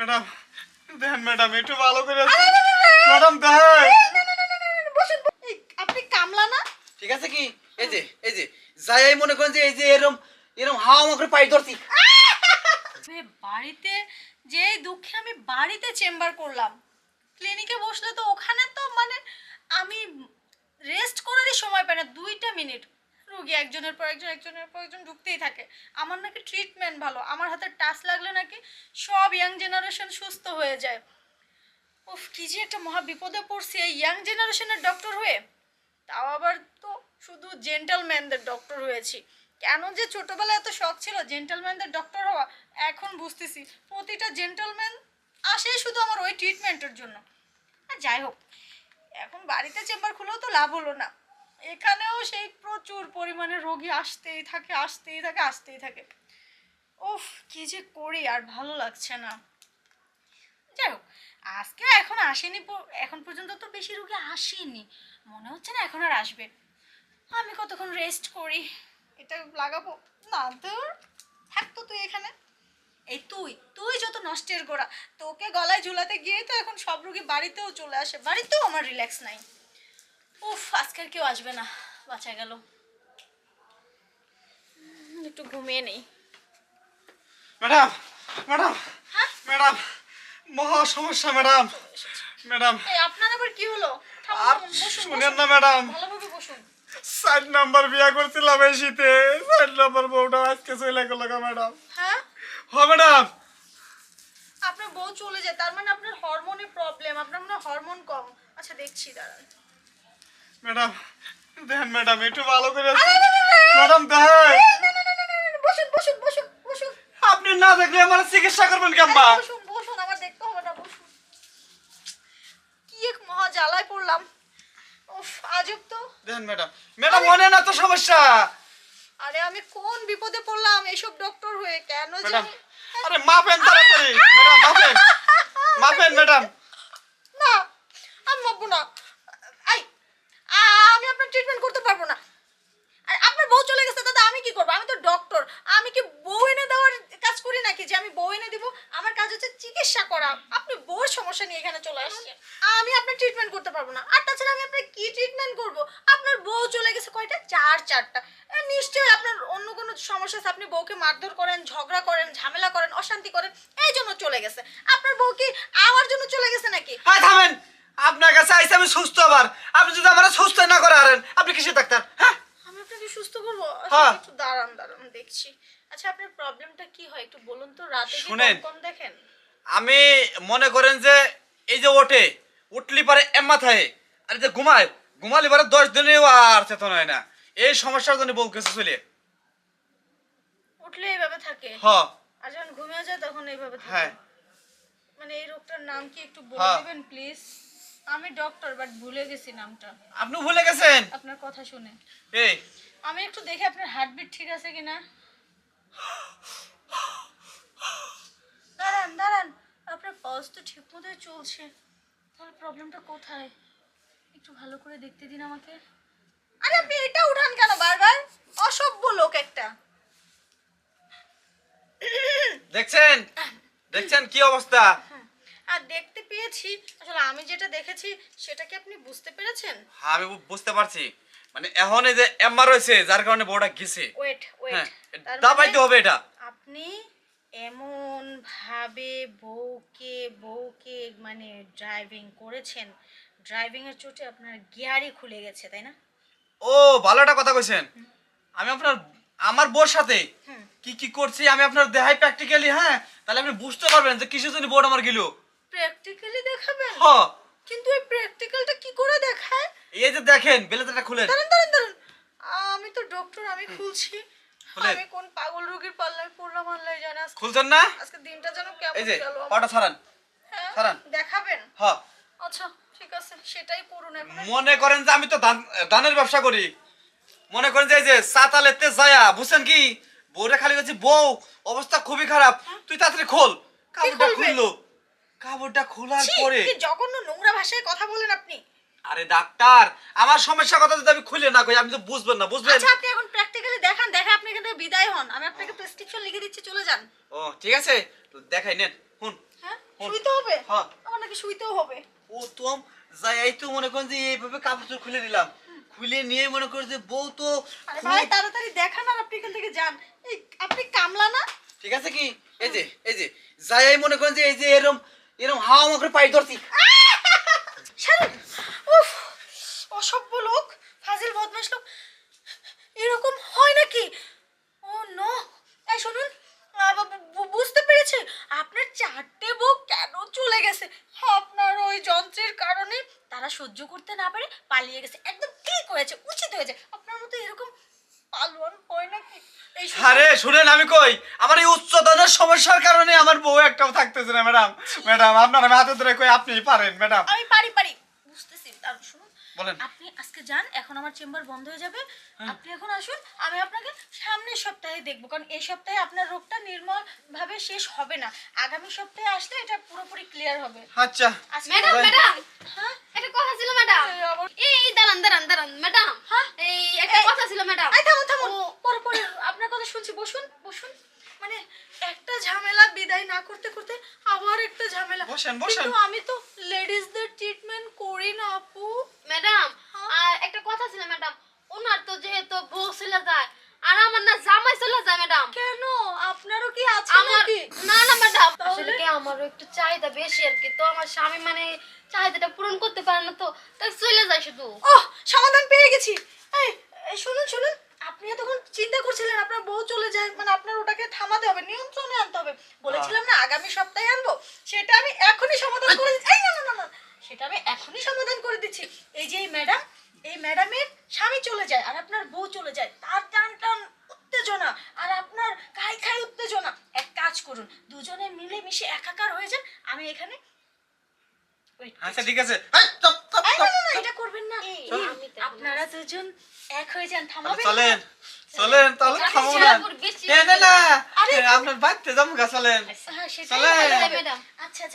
Madam দেখেন madam একটু ভালো করে ম্যাডাম দেখেন বসুন আপনি কামলা না? ঠিক আছে কি এই যে যাই মনে করেন যে এই যে এরম এরম হাওয়া আমাকে পাই ধরছি। বাড়িতে যে দুঃখে আমি বাড়িতে চেম্বার করলাম, ক্লিনিকে বসলে তো ওখানে তো মানে আমি রেস্ট করারই সময় পাই না। 2টা মিনিট রোগী একজনের পর একজন ঢুকতেই থাকে। আমার নাকি ট্রিটমেন্ট ভালো, আমার হাতে টাচ লাগলে নাকি সব ইয়াং জেনারেশন সুস্থ হয়ে যায়। উফ, কি যে একটা মহা বিপদে পড়ছি এই ইয়াং জেনারেশনের ডক্টর হয়ে। তাও আবার তো শুধু জেন্টলম্যানদের ডক্টর হয়েছি। কেন যে ছোটবেলায় এত শখ ছিল জেন্টলম্যানদের ডক্টর হওয়া, এখন বুঝতেছি প্রতিটা জেন্টলম্যান আসেই শুধু আমার ওই ট্রিটমেন্টের জন্য। আর যাই হোক, এখন বাড়িতে চেম্বার খুলেও তো লাভ হলো না, এখানেও সেই প্রচুর পরিমাণে রোগী আসতেই থাকে। উফ, কি যে করি আর ভালো লাগছে না। যাই হোক, আজকে এখন আসেনি, এখন পর্যন্ত তো বেশি রোগী আসেনি, মনে হচ্ছে না এখন আর আসবে। আমি কতক্ষণ রেস্ট করি, এটা লাগাবো না তোর, থাকতো তুই এখানে। এই তুই যত নষ্টের গোড়া, তোকে গলায় ঝুলাতে গিয়ে তো এখন সব রোগী বাড়িতেও চলে আসে, বাড়িতেও আমার রিল্যাক্স নাই। উফ, আজকে আর কেউ আসবে না, বাঁচা গেল। একটু ঘুমিয়ে নেই। ম্যাডাম ম্যাডাম হ্যাঁ? ম্যাডাম মহা সমস্যা ম্যাডাম। ম্যাডাম এই আপনার আবার কি হলো? আর শুনেন না ম্যাডাম, ভালোভাবে বসুন। 4 নাম্বার বিয়া করছিলাম এই শীতে, 4 নাম্বার বউটা আজকে চলে গেল ম্যাডাম। হ্যাঁ, ম্যাডাম আপনার বউ চলে যায়, তার মানে আপনার হরমোনের প্রবলেম, আপনার মনে হরমোন কম। আচ্ছা দেখছি, দাঁড়ান। ম্যাডাম দেখেন ম্যাডাম একটু ভালো করে ম্যাডাম দেখেন। বসুন। আপনি না দেখলে আমার চিকিৎসা করবেন কেমবা? বসুন, আমার দেখতে হবে না, বসুন। কি এক মহা জ্বালায় পড়লাম। উফ, আজব তো। দেখেন ম্যাডাম ম্যাডাম মনে না তো সমস্যা। আরে আমি কোন বিপদে পড়লাম এইসব ডক্টর হয়ে, কেন ম্যাডাম জানি। আরে মাপেন তাড়াতাড়ি ম্যাডাম, মাপেন ম্যাডাম। না, আমি মাপবো না। আই আমি আপনার ট্রিটমেন্ট করতে পারবো না। আর আপনার বউ চলে গেছে দাদা, আমি কি করবো? আমি তো ডক্টর, আমি কি বউ এনে দেওয়ার কাজ করি নাকি যে আমি বউ এনে দিব? আমার কাজ হচ্ছে চিকিৎসা করা। আপনি বউর সমস্যা নিয়ে এখানে চলে আসছেন, আমি আপনার ট্রিটমেন্ট করতে পারবো না। আর তাছাড়া আমি আপনার কি ট্রিটমেন্ট করব? আপনার বউ চলে গেছে কয়টা? চারটা। নিশ্চয়ই আপনার অন্য কোনো সমস্যা আছে, আপনি বউকে মারধর করেন, ঝগড়া করেন, ঝামেলা করেন, অশান্তি করেন, এই জন্য চলে গেছে। আপনার বউ কি আমার জন্য চলে গেছে নাকি? হ্যাঁ থামেন, আপনার কাছে আইসে আমি সুস্থ, আবার আপনি যদি আমার সুস্থ না করে আরেন আপনি কিসে ডাক্তার? হ্যাঁ আমি আপনাকে সুস্থ করবো? হ্যাঁ। একটু দাঁড়ান দেখছি। আচ্ছা, আপনার প্রবলেমটা কি হয় একটু বলুন তো। রাতে কি শুনেন। কম দেখেন? আমি মনে করেন যে এই যে উঠলি পারে মাথায়, আর যে ঘুমালি পারে 10 দিনেও আর চেতন হয় না। এই সমস্যার জন্য বউ গেছে চলে। উঠলে এইভাবে থাকে? হ্যাঁ আর যখন ঘুমিয়ে যায় তখন এইভাবে থাকে? হ্যাঁ মানে এই রোগটার নাম কি একটু বলে হ্যাঁ। দিবেন প্লিজ? আমি ডক্টর বাট ভুলে গেছি নামটা আপনি ভুলে গেছেন? আপনার কথা শুনে। এই আমি একটু দেখে আপনার হার্টবিট ঠিক আছে কিনা। দাঁড়ান, আপনার পালস তো ঠিক মতোই চলছে, তাহলে প্রবলেমটা কোথায়? একটু ভালো করে দেখতে দিন আমাকে। আরে আপনি এটা উঠান কেন বারবার? অসভ্য লোক একটা। দেখছেন কি অবস্থা? আর দেখতে পেয়েছি, আসলে আমি যেটা দেখেছি সেটা কি আপনি বুঝতে পেরেছেন? হ্যাঁ আমি বুঝতে পারছি, মানে এখন এই যে এমআর হয়েছে যার কারণে বউটা গেছে। ওয়েট হ্যাঁ তার দাবাইতে হবে এটা। আপনি এমন ভাবে বউকে মানে ড্রাইভিং করেছেন, ড্রাইভিং এর চোটে আপনার গিয়ারই খুলে গেছে, তাই না? ও ভালো একটা কথা কইছেন। আমি আমার বউর সাথে হুম। কি করছি আমি আপনার দেখাই প্র্যাকটিক্যালি, হ্যাঁ তাহলে আপনি বুঝতে পারবেন যে কিসের জন্য বউটা আমার গেল। প্র্যাকটিক্যালি দেখাবেন? হ্যাঁ কিন্তু এই প্র্যাকটিক্যালটা কি করে দেখায়? এই যে দেখেন বেলেটা খুলেন। দাঁড়ান, আমি তো ডক্টর, আমি খুলছি। খুলেন। আমি কোন পাগল রোগীর পাল্লায় পড়লাম আল্লাহই জানে। খুলছেন না? আজকে দিনটা যেন কেমন এই যে গেল আমার। পাটা ছাড়ান। হ্যাঁ, ছাড়ান। দেখাবেন? হ্যাঁ আচ্ছা ঠিক আছে, সেটাই করুন এখন। মনে করেন যে আমি তো ধানের ব্যবসা করি, মনে করেন যে এই যে সাতালেতে যায়া বুঝছেন কি বউরে খালি হচ্ছে বউ অবস্থা খুবই খারাপ, তুই তাড়াতাড়ি খোল। কাপড়টা খুলবে? খুললো, কাপড়টা খোলার ছি, পরে কি জঘন্য নোংরা ভাষায় কথা বলেন আপনি। আরে ডাক্তার আমার সমস্যার কথা যদি আমি খুলে না কই আপনি তো বুঝবেন না, বুঝবেন? আচ্ছা আপনি এখন প্র্যাকটিক্যালি দেখান, দেখে আপনি এখান থেকে বিদায় হন, আমি আপনাকে প্রেসক্রিপশন লিখে দিচ্ছি, চলে যান। ও ঠিক আছে তো দেখাই নেন। হুন হ্যাঁ, হ্যাঁ। আমার নাকি শুইতেও হবে। প্রথম যাই তো মনে করেন যে এইভাবে কাপড় চোপড় খুলে নিলাম, খুলে নিয়ে মনে করেন যে বউ তো আরে খুব- ভাই তাড়াতাড়ি দেখান আর আপনি এখান থেকে যান। এই আপনি কামলা না? ঠিক আছে কি এই যে যাই মনে করেন যে এই যে এরম এরম হাওয়া আমাকে পাই ধরছি। ছাড়ুন। উফ, অসভ্য লোক, ফাজিল বদমাশ লোক। এরকম হয় নাকি? ও নো। এই শুনুন, বুঝতে পেরেছি আপনার 4টে বউ কেন চলে গেছে। আপনার ওই যন্ত্রের কারণে তারা সহ্য করতে না পারে পালিয়ে গেছে। একদম ঠিক হয়েছে, উচিত হয়েছে। আপনার মতো এরকম পালোয়ান হয় নাকি? এই শুনুন, আরে শুনেন আমি কই, আমার এই উচ্চতার সমস্যার কারণে আমার বউ একটাও থাকতেছে না ম্যাডাম। ম্যাডাম আপনার আমি হাতে ধরে কই আপনিই পারেন ম্যাডাম। আমি পারি বুঝতেছি। আর শুনুন, বলেন। আপনি আজকে যান, এখন আমার চেম্বার বন্ধ হয়ে যাবে। আপনি এখন আসুন, আমি আপনাকে সামনের সপ্তাহে দেখবো, কারণ এই সপ্তাহে আপনার রোগটা নির্মল ভাবে শেষ হবে না। আগামী সপ্তাহে আসলে এটা পুরোপুরি ক্লিয়ার হবে। আচ্ছা আজকে- ম্যাডাম ভাই। ম্যাডাম হ্যাঁ? একটা কথা ছিল ম্যাডাম। এই আবার- এই দাঁড়ান ম্যাডাম। হ্যাঁ? এই একটা এই- কথা ছিল ম্যাডাম। এই থামুন। পরে আপনার কথা শুনছি, বসুন। মানে একটা ঝামেলা বিদায় না করতে করতে আবার একটা ঝামেলা। বসেন। কিন্তু আমি তো লেডিসদের ট্রিটমেন্ট করি না আপু। ম্যাডাম হ্যাঁ? আর একটা কথা ছিল ম্যাডাম, ওনার তো যেহেতু বউ চলে যায় আর আমার না জামাই চলে যায় ম্যাডাম। কেন, আপনারও কি আছে আমার নাকি? না ম্যাডাম, তাহলে? আসলে কি আমারও একটু চাহিদা বেশি আর কি, তো আমার স্বামী মানে চাহিদাটা পূরণ করতে পারে না, তো তাই চলে যায় শুধু। ওহ, সমাধান পেয়ে গেছি। এই শুনুন, আপনি তখন চিন্তা করছিলেন আপনার বউ চলে যায়, মানে আপনার ওটাকে থামাতে হবে, নিয়ন্ত্রণে আনতে হবে। বলেছিলাম না আগামী সপ্তাহে আনবো, সেটা আমি এখনই সমাধান করে দিচ্ছি। এই না, সেটা আমি এখনই সমাধান করে দিচ্ছি। এই যে এই ম্যাডামের স্বামী চলে যায় আর আপনার বউ চলে যায়, তার টান উত্তেজনা আর আপনার খাই উত্তেজনা। এক কাজ করুন, দুজনে মিলে মিশে একাকার হয়ে যান। আমি এখানে wait আচ্ছা ঠিক আছে। এই, না, এটা করবেন না। আমি তো আপনারা দুজন এক হয়ে যান, তাহলে থামাবেন চলেন তাহলে আপনি থামো না। শেয়ার বেশি না আরে, আপনার বাড়তে যাবো গা চলেন। হ্যাঁ, সেটাই চলেন। ভালো হবে। ম্যাডাম। আচ্ছা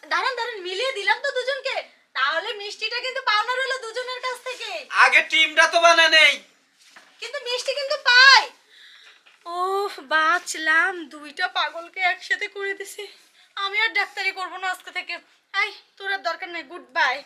দাঁড়ান, মিলিয়ে দিলাম তো দুজনকে। তাহলে মিষ্টিটা কিন্তু পাওনা রইলো দুজনের কাছ থেকে। আগে টিমটা তো বানা নেই। কিন্তু মিষ্টি কিন্তু পাই। ওহ, বাঁচলাম, 2টা পাগলকে একসাথে করে দিছি। আমি আর ডাক্তারি করবো না আজকে থেকে। তোর আর দরকার নেই, গুড বাই।